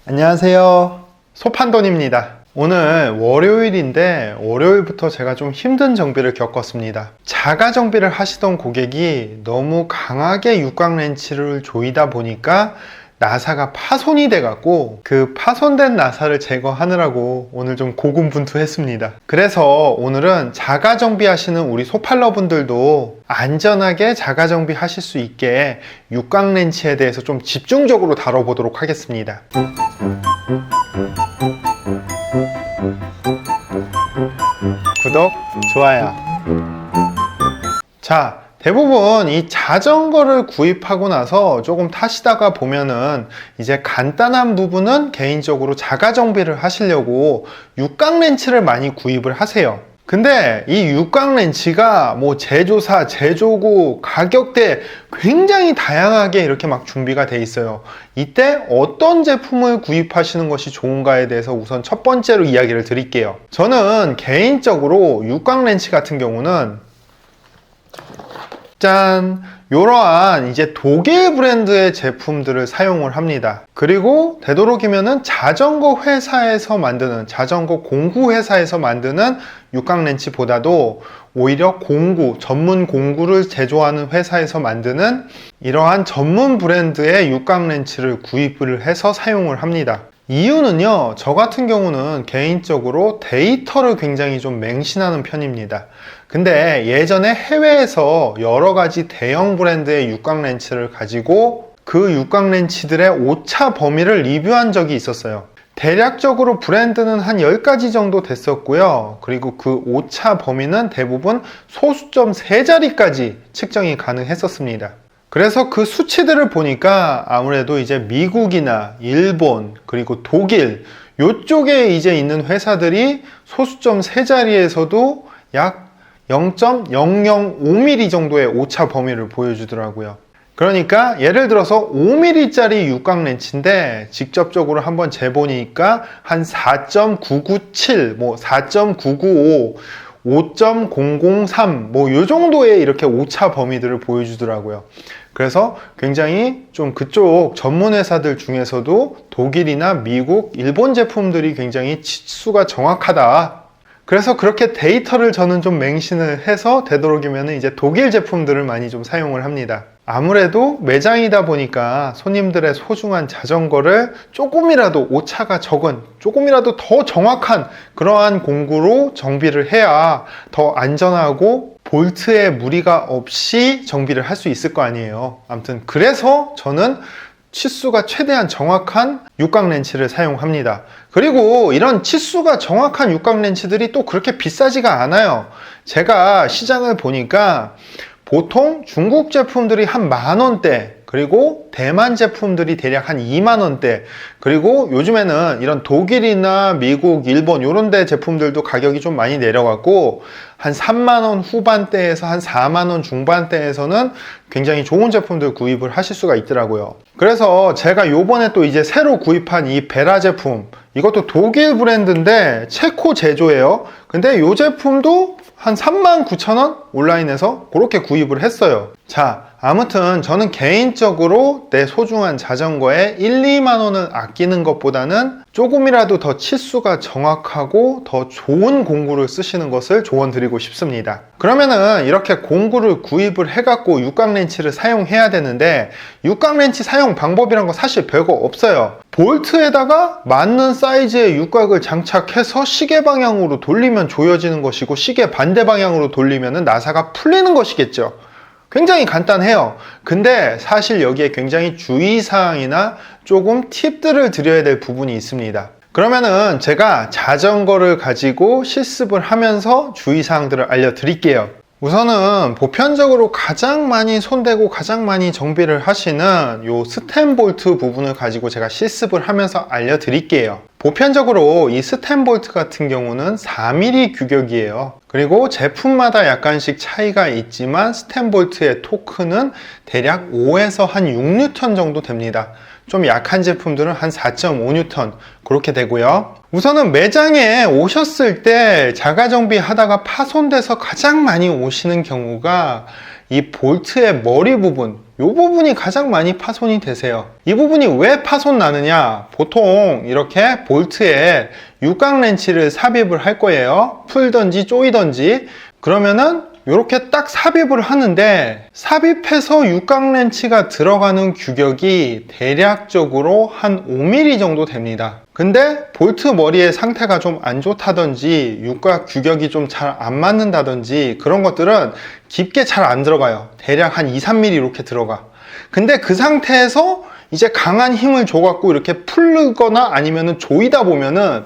안녕하세요. 소판돈입니다. 오늘 월요일인데 월요일부터 제가 좀 힘든 정비를 겪었습니다. 자가 정비를 하시던 고객이 너무 강하게 육각 렌치를 조이다 보니까 나사가 파손이 돼갖고 그 파손된 나사를 제거하느라고 오늘 좀 고군분투했습니다. 그래서 오늘은 자가 정비하시는 우리 소팔러분들도 안전하게 자가 정비하실 수 있게 육각 렌치에 대해서 좀 집중적으로 다뤄보도록 하겠습니다. 구독, 좋아요. 자, 대부분 이 자전거를 구입하고 나서 조금 타시다가 보면은 이제 간단한 부분은 개인적으로 자가 정비를 하시려고 육각 렌치를 많이 구입을 하세요. 근데 이 육각 렌치가 뭐 제조사, 제조국, 가격대 굉장히 다양하게 이렇게 막 준비가 돼 있어요. 이때 어떤 제품을 구입하시는 것이 좋은가에 대해서 우선 첫 번째로 이야기를 드릴게요. 저는 개인적으로 육각 렌치 같은 경우는 짠! 이러한 이제 독일 브랜드의 제품들을 사용을 합니다. 그리고 되도록이면은 자전거 회사에서 만드는, 자전거 공구 회사에서 만드는 육각 렌치보다도 오히려 공구, 전문 공구를 제조하는 회사에서 만드는 이러한 전문 브랜드의 육각 렌치를 구입을 해서 사용을 합니다. 이유는요, 저 같은 경우는 개인적으로 데이터를 굉장히 좀 맹신하는 편입니다. 근데 예전에 해외에서 여러 가지 대형 브랜드의 육각 렌치를 가지고 그 육각 렌치들의 오차 범위를 리뷰한 적이 있었어요. 대략적으로 브랜드는 한 10가지 정도 됐었고요. 그리고 그 오차 범위는 대부분 소수점 3자리까지 측정이 가능했었습니다. 그래서 그 수치들을 보니까 아무래도 이제 미국이나 일본 그리고 독일 요쪽에 이제 있는 회사들이 소수점 3자리에서도 약 0.005mm 정도의 오차 범위를 보여주더라고요. 그러니까 예를 들어서 5mm짜리 육각 렌치인데 직접적으로 한번 재보니까 한 4.997, 뭐 4.995, 5.003, 뭐 요 정도의 이렇게 오차 범위들을 보여주더라고요. 그래서 굉장히 좀 그쪽 전문 회사들 중에서도 독일이나 미국, 일본 제품들이 굉장히 치수가 정확하다. 그래서 그렇게 데이터를 저는 좀 맹신을 해서 되도록이면 이제 독일 제품들을 많이 좀 사용을 합니다. 아무래도 매장이다 보니까 손님들의 소중한 자전거를 조금이라도 오차가 적은, 조금이라도 더 정확한 그러한 공구로 정비를 해야 더 안전하고 볼트에 무리가 없이 정비를 할 수 있을 거 아니에요. 아무튼 그래서 저는 치수가 최대한 정확한 육각 렌치를 사용합니다. 그리고 이런 치수가 정확한 육각 렌치들이 또 그렇게 비싸지가 않아요. 제가 시장을 보니까 보통 중국 제품들이 한 10,000원대, 그리고 대만 제품들이 대략 한 20,000원대, 그리고 요즘에는 이런 독일이나 미국, 일본 이런 데 제품들도 가격이 좀 많이 내려갔고 한 30,000원 후반대에서 한 40,000원 중반대에서는 굉장히 좋은 제품들 구입을 하실 수가 있더라고요. 그래서 제가 요번에 또 이제 새로 구입한 이 베라 제품, 이것도 독일 브랜드인데 체코 제조예요. 근데 이 제품도 한 39,000원 온라인에서 그렇게 구입을 했어요. 자, 아무튼 저는 개인적으로 내 소중한 자전거에 1, 2만 원을 아끼는 것보다는 조금이라도 더 치수가 정확하고 더 좋은 공구를 쓰시는 것을 조언드리고 싶습니다. 그러면은 이렇게 공구를 구입을 해갖고 육각 렌치를 사용해야 되는데 육각 렌치 사용 방법이란 거 사실 별거 없어요. 볼트에다가 맞는 사이즈의 육각을 장착해서 시계 방향으로 돌리면 조여지는 것이고 시계 반대 방향으로 돌리면 나사가 풀리는 것이겠죠. 굉장히 간단해요. 근데 사실 여기에 굉장히 주의사항이나 조금 팁들을 드려야 될 부분이 있습니다. 그러면은 제가 자전거를 가지고 실습을 하면서 주의사항들을 알려드릴게요. 우선은 보편적으로 가장 많이 손대고 가장 많이 정비를 하시는 요 스텐 볼트 부분을 가지고 제가 실습을 하면서 알려드릴게요. 보편적으로 이 스텐 볼트 같은 경우는 4mm 규격이에요. 그리고 제품마다 약간씩 차이가 있지만 스텐 볼트의 토크는 대략 5에서 한 6N 정도 됩니다. 좀 약한 제품들은 한 4.5N 그렇게 되고요. 우선은 매장에 오셨을 때 자가정비 하다가 파손돼서 가장 많이 오시는 경우가 이 볼트의 머리 부분, 이 부분이 가장 많이 파손이 되세요. 이 부분이 왜 파손 나느냐? 보통 이렇게 볼트에 육각 렌치를 삽입을 할 거예요. 풀던지 조이던지. 그러면은 이렇게 딱 삽입을 하는데, 삽입해서 육각 렌치가 들어가는 규격이 대략적으로 한 5mm 정도 됩니다. 근데 볼트 머리의 상태가 좀 안 좋다든지 육각 규격이 좀 잘 안 맞는다든지 그런 것들은 깊게 잘 안 들어가요. 대략 한 2, 3mm 이렇게 들어가. 근데 그 상태에서 이제 강한 힘을 줘갖고 이렇게 풀거나 아니면은 조이다 보면은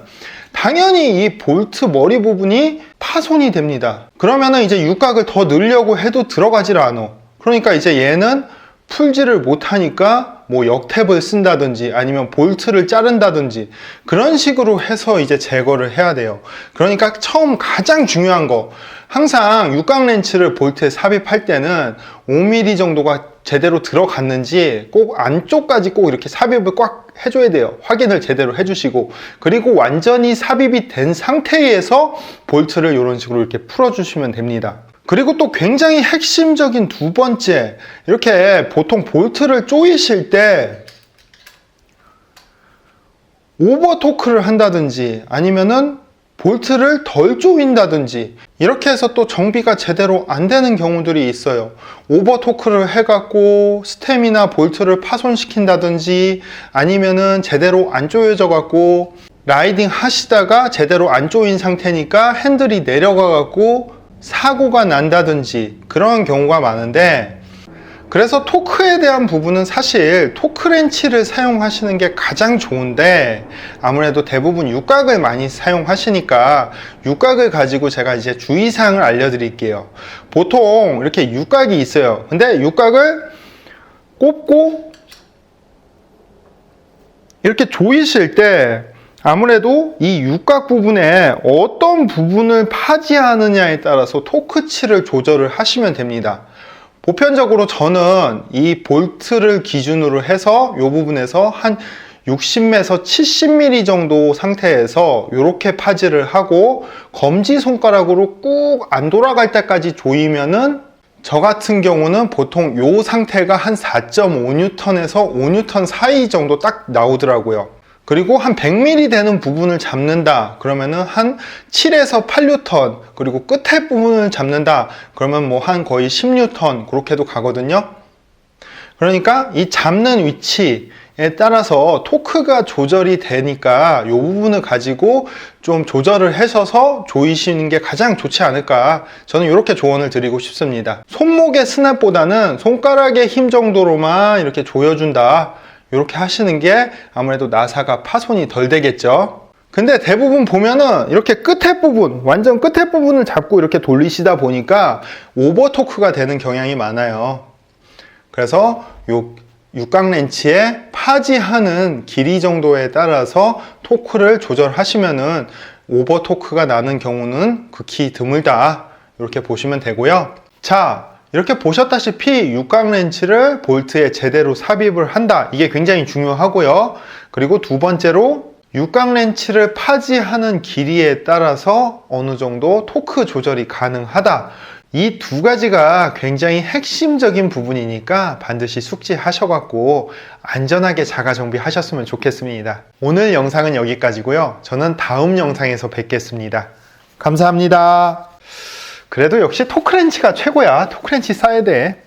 당연히 이 볼트 머리 부분이 파손이 됩니다. 그러면은 이제 육각을 더 넣으려고 해도 들어가질 않아. 그러니까 이제 얘는 풀지를 못하니까 뭐 역탭을 쓴다든지 아니면 볼트를 자른다든지 그런 식으로 해서 이제 제거를 해야 돼요. 그러니까 처음 가장 중요한 거, 항상 육각 렌치를 볼트에 삽입할 때는 5mm 정도가 제대로 들어갔는지 꼭 안쪽까지 꼭 이렇게 삽입을 꽉 해줘야 돼요. 확인을 제대로 해주시고, 그리고 완전히 삽입이 된 상태에서 볼트를 이런 식으로 이렇게 풀어주시면 됩니다. 그리고 또 굉장히 핵심적인 두 번째, 이렇게 보통 볼트를 조이실 때 오버 토크를 한다든지 아니면은 볼트를 덜 조인다든지 이렇게 해서 또 정비가 제대로 안 되는 경우들이 있어요. 오버 토크를 해갖고 스템이나 볼트를 파손시킨다든지 아니면은 제대로 안 조여져 갖고 라이딩 하시다가 제대로 안 조인 상태니까 핸들이 내려가 갖고 사고가 난다든지 그런 경우가 많은데, 그래서 토크에 대한 부분은 사실 토크 렌치를 사용하시는 게 가장 좋은데, 아무래도 대부분 육각을 많이 사용하시니까 육각을 가지고 제가 이제 주의사항을 알려드릴게요. 보통 이렇게 육각이 있어요. 근데 육각을 꼽고 이렇게 조이실 때 아무래도 이 육각 부분에 어떤 부분을 파지하느냐에 따라서 토크치를 조절을 하시면 됩니다. 보편적으로 저는 이 볼트를 기준으로 해서 이 부분에서 한 60에서 70mm 정도 상태에서 이렇게 파지를 하고 검지손가락으로 꾹 안 돌아갈 때까지 조이면은, 저 같은 경우는 보통 이 상태가 한 4.5N에서 5N 사이 정도 딱 나오더라고요. 그리고 한 100mm 되는 부분을 잡는다 그러면은 한 7에서 8N, 그리고 끝에 부분을 잡는다 그러면 뭐 한 거의 10N 그렇게도 가거든요. 그러니까 이 잡는 위치에 따라서 토크가 조절이 되니까 이 부분을 가지고 좀 조절을 하셔서 조이시는 게 가장 좋지 않을까, 저는 이렇게 조언을 드리고 싶습니다. 손목의 스냅보다는 손가락의 힘 정도로만 이렇게 조여준다, 이렇게 하시는 게 아무래도 나사가 파손이 덜 되겠죠. 근데 대부분 보면은 이렇게 끝에 부분, 완전 끝에 부분을 잡고 이렇게 돌리시다 보니까 오버 토크가 되는 경향이 많아요. 그래서 요 육각 렌치에 파지하는 길이 정도에 따라서 토크를 조절하시면은 오버 토크가 나는 경우는 극히 드물다, 이렇게 보시면 되고요. 자, 이렇게 보셨다시피 육각 렌치를 볼트에 제대로 삽입을 한다, 이게 굉장히 중요하고요. 그리고 두 번째로 육각 렌치를 파지하는 길이에 따라서 어느 정도 토크 조절이 가능하다, 이 두 가지가 굉장히 핵심적인 부분이니까 반드시 숙지하셔갖고 안전하게 자가 정비하셨으면 좋겠습니다. 오늘 영상은 여기까지고요. 저는 다음 영상에서 뵙겠습니다. 감사합니다. 그래도 역시 토크렌치가 최고야. 토크렌치 써야 돼.